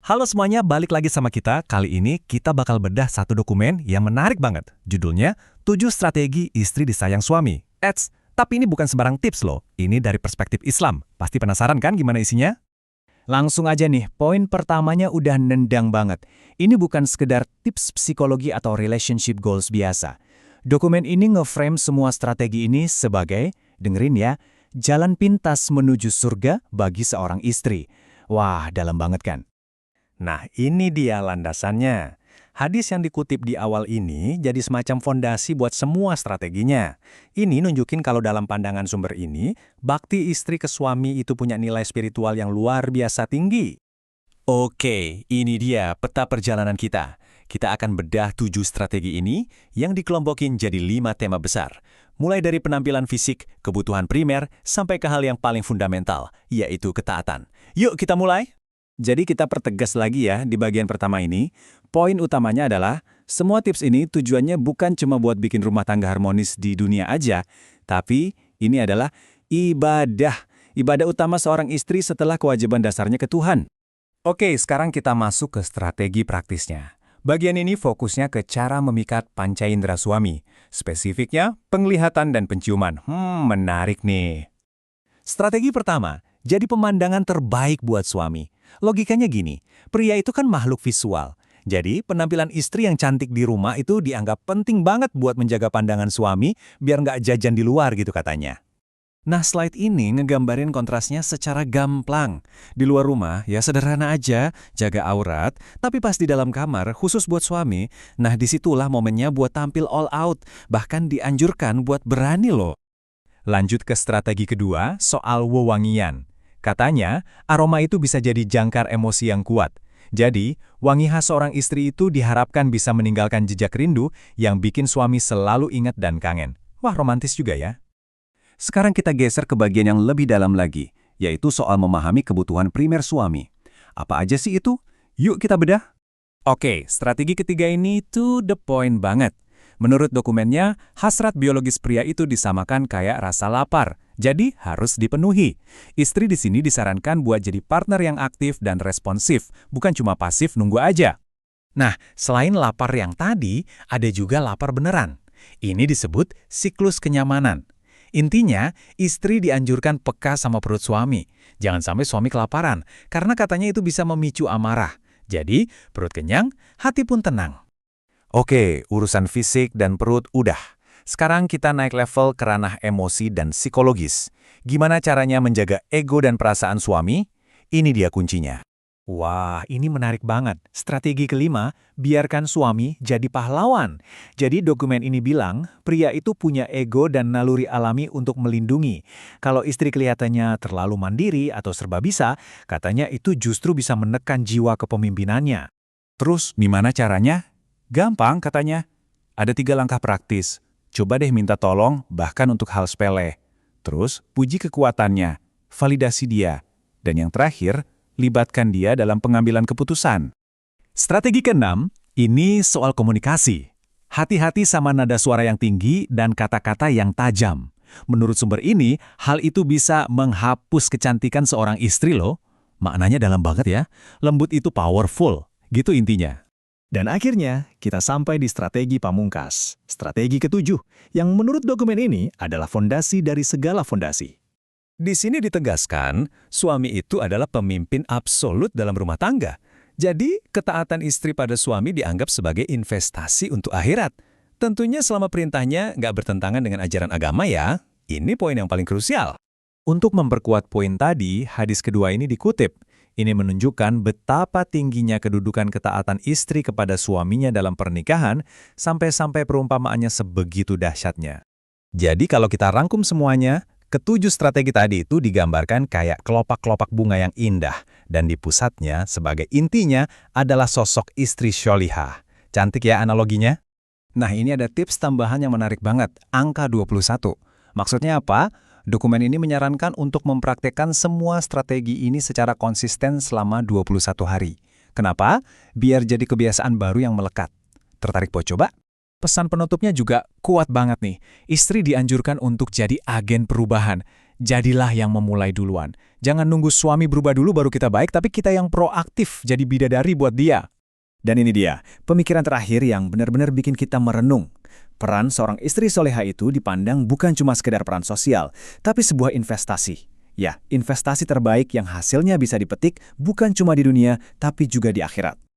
Halo semuanya, balik lagi sama kita. Kali ini kita bakal bedah satu dokumen yang menarik banget. Judulnya, 7 Strategi Istri Disayang Suami. Tapi ini bukan sembarang tips loh. Ini dari perspektif Islam. Pasti penasaran kan gimana isinya? Langsung aja nih, poin pertamanya udah nendang banget. Ini bukan sekedar tips psikologi atau relationship goals biasa. Dokumen ini nge-frame semua strategi ini sebagai, dengerin ya, jalan pintas menuju surga bagi seorang istri. Wah, dalam banget kan? Nah, ini dia landasannya. Hadis yang dikutip di awal ini jadi semacam fondasi buat semua strateginya. Ini nunjukin kalau dalam pandangan sumber ini, bakti istri ke suami itu punya nilai spiritual yang luar biasa tinggi. Oke, ini dia peta perjalanan kita. Kita akan bedah 7 strategi ini yang dikelompokin jadi 5 tema besar. Mulai dari penampilan fisik, kebutuhan primer, sampai ke hal yang paling fundamental, yaitu ketaatan. Yuk kita mulai! Jadi kita pertegas lagi ya di bagian pertama ini, poin utamanya adalah semua tips ini tujuannya bukan cuma buat bikin rumah tangga harmonis di dunia aja, tapi ini adalah ibadah. Ibadah utama seorang istri setelah kewajiban dasarnya ke Tuhan. Oke, sekarang kita masuk ke strategi praktisnya. Bagian ini fokusnya ke cara memikat panca indera suami. Spesifiknya, penglihatan dan penciuman. Menarik nih. Strategi pertama, jadi pemandangan terbaik buat suami. Logikanya gini, pria itu kan makhluk visual. Jadi, penampilan istri yang cantik di rumah itu dianggap penting banget buat menjaga pandangan suami biar nggak jajan di luar gitu katanya. Nah, slide ini ngegambarin kontrasnya secara gamblang. Di luar rumah, ya sederhana aja, jaga aurat, tapi pas di dalam kamar, khusus buat suami, nah disitulah momennya buat tampil all out, bahkan dianjurkan buat berani loh. Lanjut ke strategi kedua, soal wewangian. Katanya, aroma itu bisa jadi jangkar emosi yang kuat. Jadi, wangi khas seorang istri itu diharapkan bisa meninggalkan jejak rindu yang bikin suami selalu ingat dan kangen. Wah, romantis juga ya. Sekarang kita geser ke bagian yang lebih dalam lagi, yaitu soal memahami kebutuhan primer suami. Apa aja sih itu? Yuk kita bedah. Oke, strategi ketiga ini to the point banget. Menurut dokumennya, hasrat biologis pria itu disamakan kayak rasa lapar, jadi harus dipenuhi. Istri di sini disarankan buat jadi partner yang aktif dan responsif, bukan cuma pasif nunggu aja. Nah, selain lapar yang tadi, ada juga lapar beneran. Ini disebut siklus kenyamanan. Intinya, istri dianjurkan peka sama perut suami. Jangan sampai suami kelaparan, karena katanya itu bisa memicu amarah. Jadi, perut kenyang, hati pun tenang. Oke, urusan fisik dan perut udah. Sekarang kita naik level ke ranah emosi dan psikologis. Gimana caranya menjaga ego dan perasaan suami? Ini dia kuncinya. Wah, ini menarik banget. Strategi kelima, biarkan suami jadi pahlawan. Jadi dokumen ini bilang, pria itu punya ego dan naluri alami untuk melindungi. Kalau istri kelihatannya terlalu mandiri atau serba bisa, katanya itu justru bisa menekan jiwa kepemimpinannya. Terus, gimana caranya? Gampang katanya. Ada 3 langkah praktis. Coba deh minta tolong, bahkan untuk hal sepele. Terus, puji kekuatannya, validasi dia. Dan yang terakhir, libatkan dia dalam pengambilan keputusan. Strategi keenam, ini soal komunikasi. Hati-hati sama nada suara yang tinggi dan kata-kata yang tajam. Menurut sumber ini, hal itu bisa menghapus kecantikan seorang istri loh. Maknanya dalam banget ya. Lembut itu powerful. Gitu intinya. Dan akhirnya, kita sampai di strategi pamungkas. Strategi ketujuh, yang menurut dokumen ini adalah fondasi dari segala fondasi. Di sini ditegaskan, suami itu adalah pemimpin absolut dalam rumah tangga. Jadi, ketaatan istri pada suami dianggap sebagai investasi untuk akhirat. Tentunya selama perintahnya nggak bertentangan dengan ajaran agama ya. Ini poin yang paling krusial. Untuk memperkuat poin tadi, hadis kedua ini dikutip. Ini menunjukkan betapa tingginya kedudukan ketaatan istri kepada suaminya dalam pernikahan sampai-sampai perumpamaannya sebegitu dahsyatnya. Jadi kalau kita rangkum semuanya, ketujuh strategi tadi itu digambarkan kayak kelopak-kelopak bunga yang indah, dan di pusatnya sebagai intinya adalah sosok istri sholihah. Cantik ya analoginya? Nah, ini ada tips tambahan yang menarik banget, angka 21. Maksudnya apa? Dokumen ini menyarankan untuk mempraktekkan semua strategi ini secara konsisten selama 21 hari. Kenapa? Biar jadi kebiasaan baru yang melekat. Tertarik buat coba? Pesan penutupnya juga kuat banget nih. Istri dianjurkan untuk jadi agen perubahan. Jadilah yang memulai duluan. Jangan nunggu suami berubah dulu baru kita baik, tapi kita yang proaktif jadi bidadari buat dia. Dan ini dia, pemikiran terakhir yang benar-benar bikin kita merenung. Peran seorang istri soleha itu dipandang bukan cuma sekedar peran sosial, tapi sebuah investasi. Ya, investasi terbaik yang hasilnya bisa dipetik bukan cuma di dunia, tapi juga di akhirat.